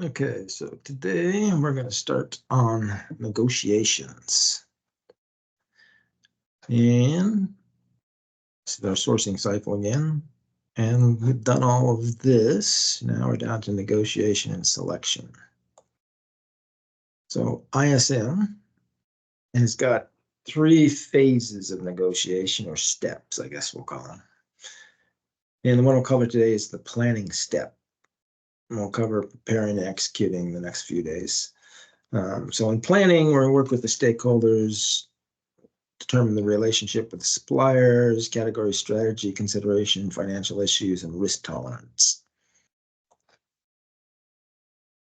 Okay, so today we're going to start on negotiations. And this is our sourcing cycle again. And we've done all of this. Now we're down to negotiation and selection. So ISM has got 3 phases of negotiation, or steps, I guess we'll call them. And the one we'll cover today is the planning step. And we'll cover preparing and executing the next few days. So in planning, we're going to work with the stakeholders, determine the relationship with the suppliers, category strategy, consideration, financial issues, and risk tolerance.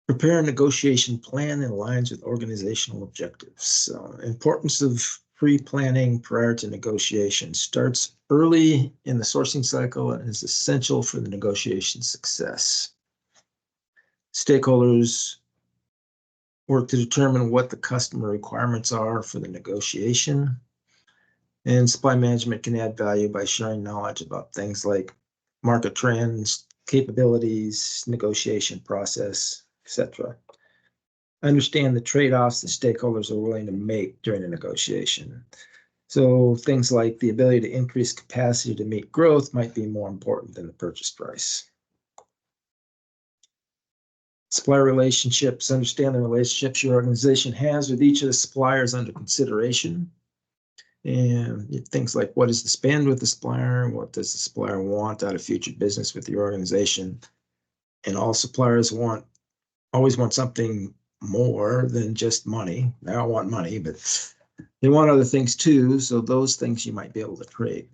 Prepare a negotiation plan that aligns with organizational objectives. So importance of pre-planning prior to negotiation starts early in the sourcing cycle and is essential for the negotiation success. Stakeholders work to determine what the customer requirements are for the negotiation. And supply management can add value by sharing knowledge about things like market trends, capabilities, negotiation process, etc. Understand the trade-offs the stakeholders are willing to make during a negotiation. So things like the ability to increase capacity to meet growth might be more important than the purchase price. Supplier relationships, understand the relationships your organization has with each of the suppliers under consideration. And things like, what is the spend with the supplier? What does the supplier want out of future business with your organization? And all suppliers always want something more than just money. They all want money, but they want other things too. So those things you might be able to trade.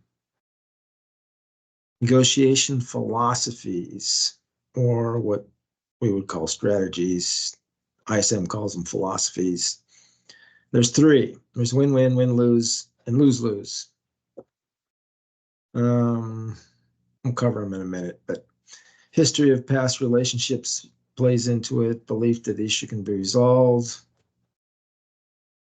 Negotiation philosophies, or what we would call strategies. ISM calls them philosophies. There's 3. There's win-win, win-lose, and lose-lose. We'll cover them in a minute, but history of past relationships plays into it. Belief that the issue can be resolved.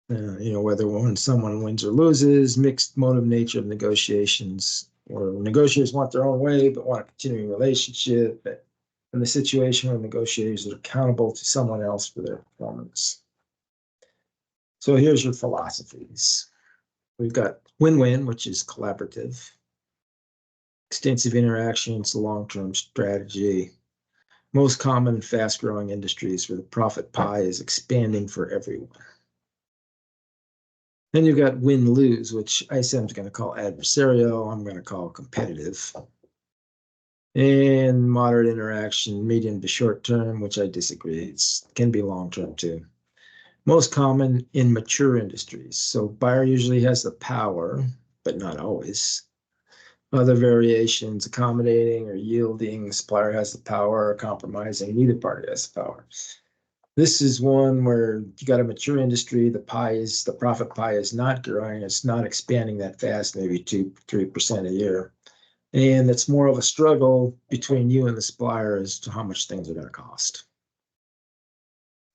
Whether when someone wins or loses, mixed motive nature of negotiations, or negotiators want their own way but want a continuing relationship. But in the situation where negotiators are accountable to someone else for their performance. So here's your philosophies. We've got win-win, which is collaborative. Extensive interactions, long-term strategy. Most common fast-growing industries where the profit pie is expanding for everyone. Then you've got win-lose, which ISM is going to call adversarial. I'm going to call competitive. And moderate interaction, medium to short term, which I disagree. It can be long-term too. Most common in mature industries. So buyer usually has the power, but not always. Other variations, accommodating or yielding, supplier has the power, or compromising, neither party has the power. This is one where you got a mature industry, the profit pie is not growing, it's not expanding that fast, maybe 2-3% a year. And it's more of a struggle between you and the supplier as to how much things are going to cost.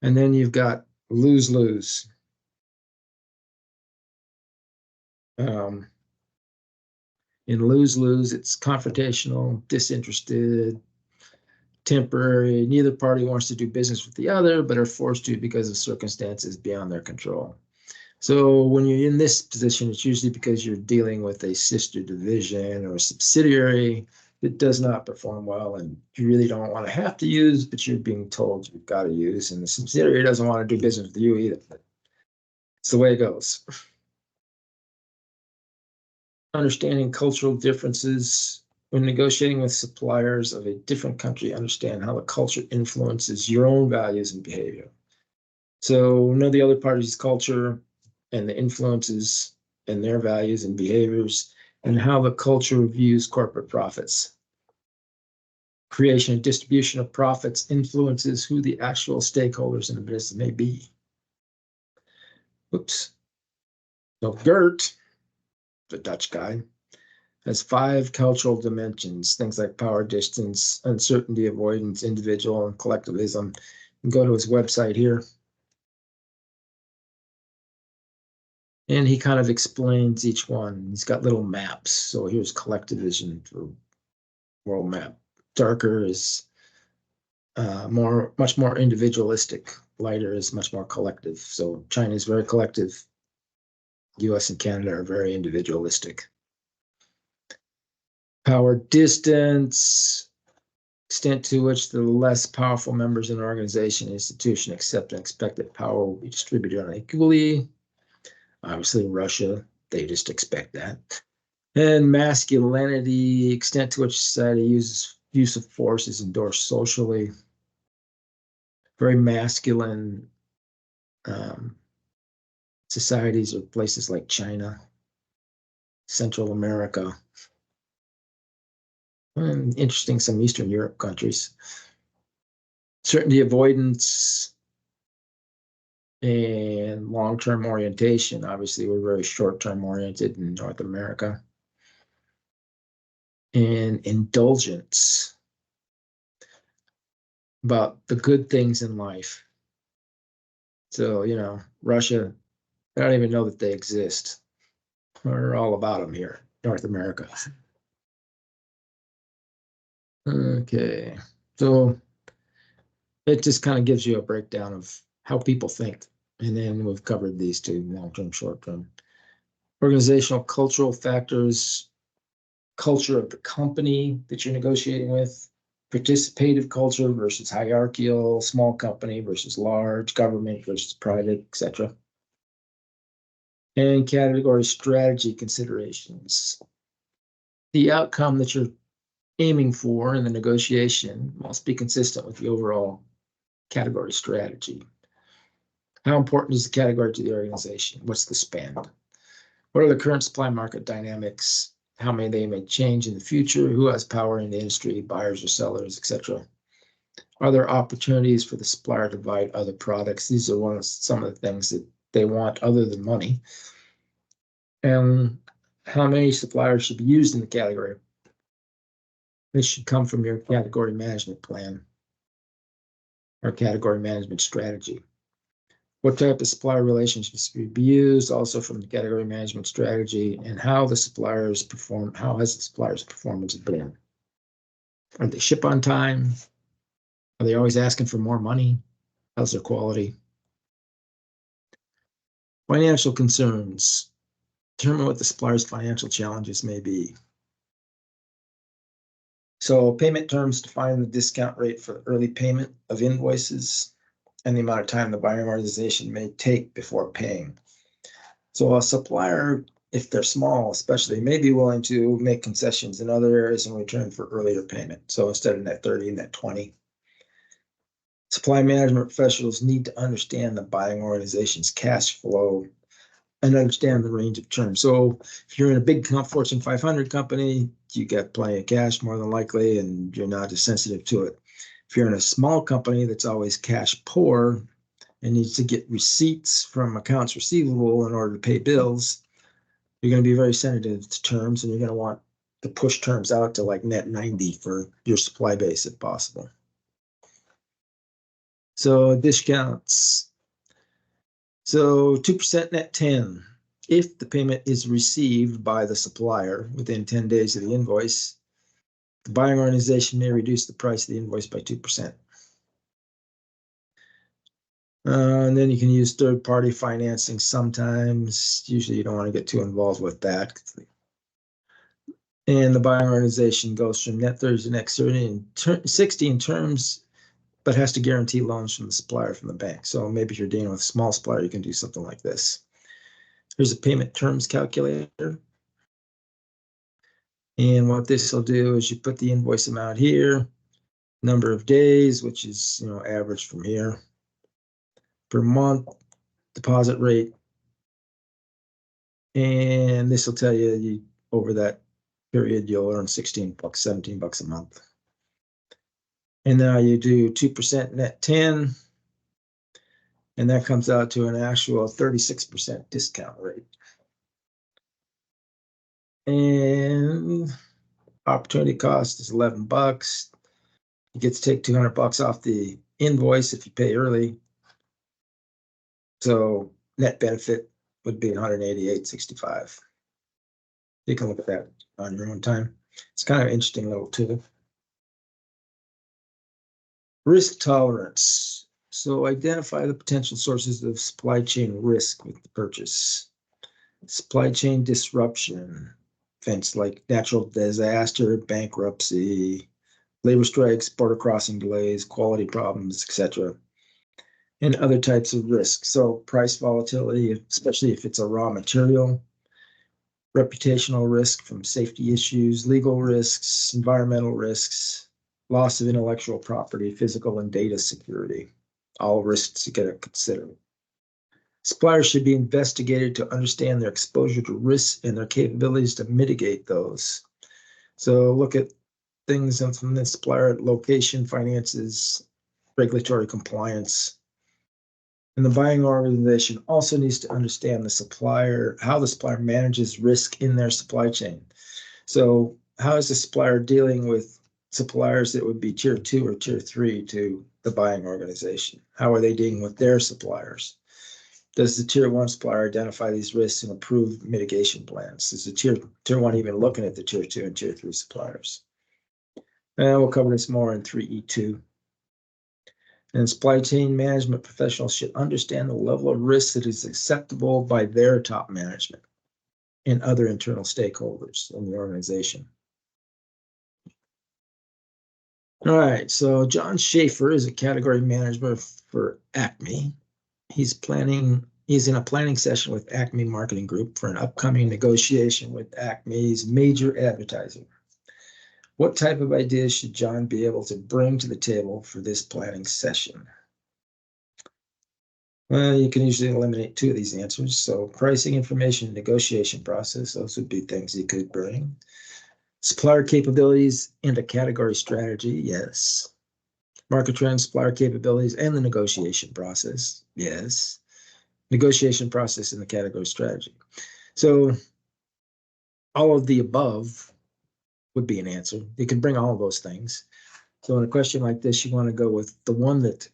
And then you've got lose-lose. In lose-lose, it's confrontational, disinterested, temporary. Neither party wants to do business with the other, but are forced to because of circumstances beyond their control. So when you're in this position, it's usually because you're dealing with a sister division or a subsidiary that does not perform well and you really don't want to have to use, but you're being told you've got to use, and the subsidiary doesn't want to do business with you either. It's the way it goes. Understanding cultural differences. When negotiating with suppliers of a different country, understand how the culture influences your own values and behavior. So know the other party's culture and the influences and their values and behaviors, and how the culture views corporate profits. Creation and distribution of profits influences who the actual stakeholders in the business may be. Oops. So Gert, the Dutch guy, has 5 cultural dimensions, things like power, distance, uncertainty, avoidance, individual, and collectivism. You can go to his website here. And he kind of explains each one. He's got little maps. So here's collectivism for world map. Darker is much more individualistic. Lighter is much more collective. So China is very collective. US and Canada are very individualistic. Power distance, extent to which the less powerful members in an organization, institution accept and expect that power will be distributed unequally. Obviously, Russia, they just expect that. And masculinity, extent to which society uses use of force is endorsed socially. Very masculine societies are places like China, Central America, and interesting, some Eastern Europe countries. Certainty avoidance and long-term orientation. Obviously, we're very short-term oriented in North America. And indulgence about the good things in life. So, Russia, I don't even know that they exist. We're all about them here, North America. Okay, so it just kind of gives you a breakdown of how people think. And then we've covered these two, long-term, short-term. Organizational cultural factors, culture of the company that you're negotiating with, participative culture versus hierarchical, small company versus large, government versus private, etc. And category strategy considerations. The outcome that you're aiming for in the negotiation must be consistent with the overall category strategy. How important is the category to the organization? What's the spend? What are the current supply market dynamics? How they may change in the future? Who has power in the industry, buyers or sellers, etc.? Are there opportunities for the supplier to buy other products? These are some of the things that they want other than money. And how many suppliers should be used in the category? This should come from your category management plan or category management strategy. What type of supplier relationships should be used, also from the category management strategy, and how the suppliers perform, how has the supplier's performance been? Are they ship on time? Are they always asking for more money? How's their quality? Financial concerns. Determine what the supplier's financial challenges may be. So payment terms define the discount rate for early payment of invoices and the amount of time the buying organization may take before paying. So a supplier, if they're small especially, may be willing to make concessions in other areas in return for earlier payment. So instead of net 30, net 20. Supply management professionals need to understand the buying organization's cash flow and understand the range of terms. So if you're in a big Fortune 500 company, you get plenty of cash more than likely, and you're not as sensitive to it. If you're in a small company that's always cash poor and needs to get receipts from accounts receivable in order to pay bills, you're going to be very sensitive to terms, and you're going to want to push terms out to like net 90 for your supply base if possible. So discounts. So 2% net 10. If the payment is received by the supplier within 10 days of the invoice, the buying organization may reduce the price of the invoice by 2%. And then you can use third-party financing sometimes. Usually you don't want to get too involved with that. And the buying organization goes from net 30 to net 60 in terms, but has to guarantee loans from the supplier from the bank. So maybe if you're dealing with a small supplier, you can do something like this. Here's a payment terms calculator. And what this will do is you put the invoice amount here, number of days, which is average from here, per month, deposit rate, and this will tell you over that period you'll earn $16, $17 a month. And now you do 2% net 10, and that comes out to an actual 36% discount rate. And opportunity cost is $11. You get to take $200 off the invoice if you pay early. So net benefit would be $188.65. You can look at that on your own time. It's kind of an interesting little tool. Risk tolerance. So identify the potential sources of supply chain risk with the purchase. Supply chain disruption, events like natural disaster, bankruptcy, labor strikes, border crossing delays, quality problems, etc., and other types of risk. So price volatility, especially if it's a raw material, reputational risk from safety issues, legal risks, environmental risks, loss of intellectual property, physical and data security, all risks you got to consider. Suppliers should be investigated to understand their exposure to risks and their capabilities to mitigate those. So look at things from the supplier location, finances, regulatory compliance. And the buying organization also needs to understand the supplier, how the supplier manages risk in their supply chain. So how is the supplier dealing with suppliers that would be tier 2 or tier 3 to the buying organization? How are they dealing with their suppliers? Does the tier 1 supplier identify these risks and approve mitigation plans? Is the tier 1 even looking at the tier 2 and tier 3 suppliers? And we'll cover this more in 3E2. And supply chain management professionals should understand the level of risk that is acceptable by their top management and other internal stakeholders in the organization. All right, so John Schaefer is a category manager for Acme. He's in a planning session with Acme Marketing Group for an upcoming negotiation with Acme's major advertiser. What type of ideas should John be able to bring to the table for this planning session? Well, you can usually eliminate two of these answers. So pricing information, negotiation process, those would be things you could bring. Supplier capabilities and a category strategy, yes. Market trends, supplier capabilities, and the negotiation process, yes. Negotiation process and the category strategy. So all of the above would be an answer. You can bring all of those things. So in a question like this, you want to go with the one that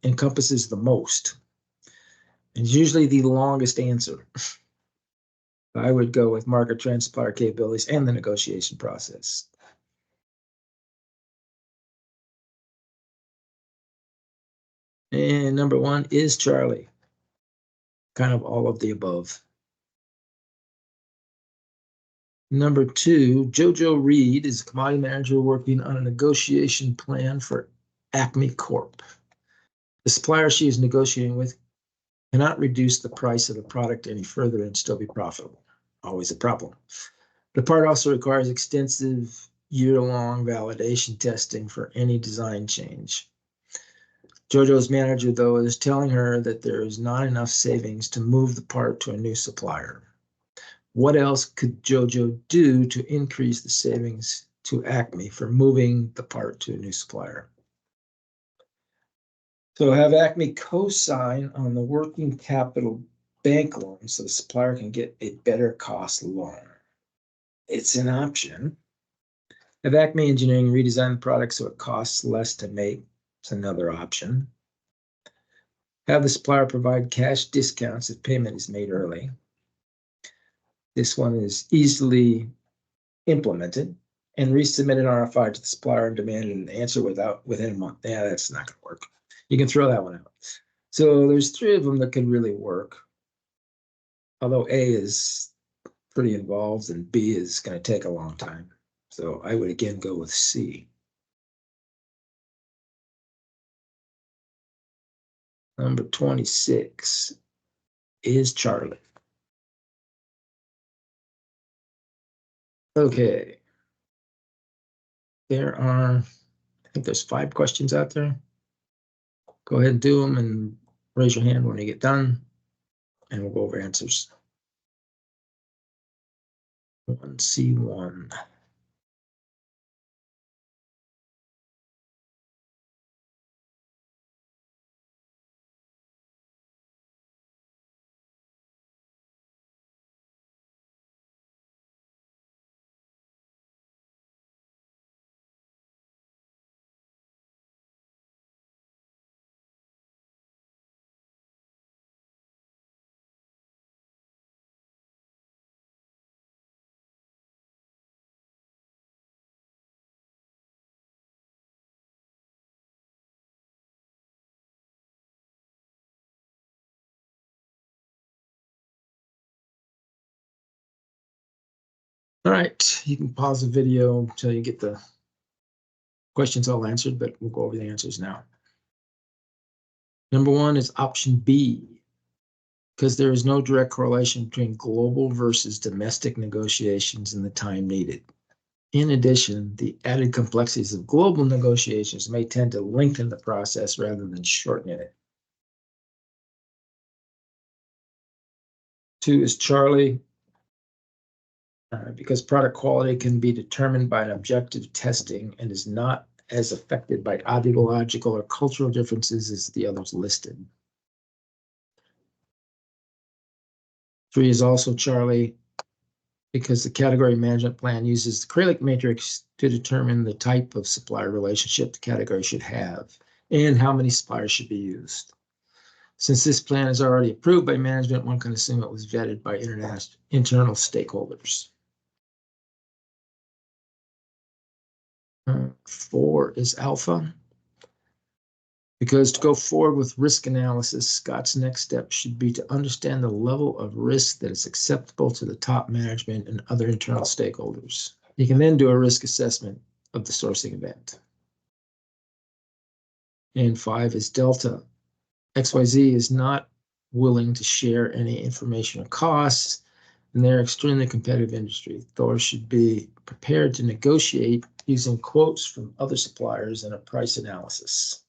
encompasses the most. And it's usually the longest answer. I would go with market trends, supplier capabilities, and the negotiation process. And number one is Charlie. Kind of all of the above. Number two, Jojo Reed is a commodity manager working on a negotiation plan for Acme Corp. The supplier she is negotiating with cannot reduce the price of the product any further and still be profitable. Always a problem. The part also requires extensive year-long validation testing for any design change. Jojo's manager, though, is telling her that there is not enough savings to move the part to a new supplier. What else could Jojo do to increase the savings to Acme for moving the part to a new supplier? So have Acme co-sign on the working capital bank loan so the supplier can get a better cost loan. It's an option. Have Acme Engineering redesign the product so it costs less to make. It's another option. Have the supplier provide cash discounts if payment is made early. This one is easily implemented. And resubmit an RFI to the supplier and demand an answer within a month. Yeah, that's not going to work. You can throw that one out. So there's three of them that could really work. Although A is pretty involved and B is going to take a long time. So I would again go with C. Number 26 is Charlie. Okay. I think there's 5 questions out there. Go ahead and do them and raise your hand when you get done, and we'll go over answers. 1C1. All right, you can pause the video until you get the questions all answered, but we'll go over the answers now. Number one is option B, because there is no direct correlation between global versus domestic negotiations and the time needed. In addition, the added complexities of global negotiations may tend to lengthen the process rather than shorten it. Two is Charlie, because product quality can be determined by an objective testing and is not as affected by ideological or cultural differences as the others listed. Three is also Charlie, because the category management plan uses the Kralik matrix to determine the type of supplier relationship the category should have and how many suppliers should be used. Since this plan is already approved by management, one can assume it was vetted by internal stakeholders. Four is Alpha. Because to go forward with risk analysis, Scott's next step should be to understand the level of risk that is acceptable to the top management and other internal stakeholders. He can then do a risk assessment of the sourcing event. And five is Delta. XYZ is not willing to share any information or costs, and they're extremely competitive industry. Thor should be prepared to negotiate using quotes from other suppliers and a price analysis.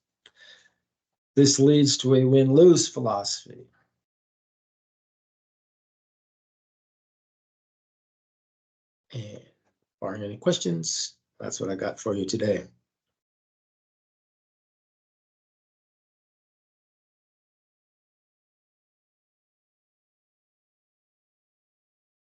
This leads to a win-lose philosophy. And barring any questions, that's what I got for you today.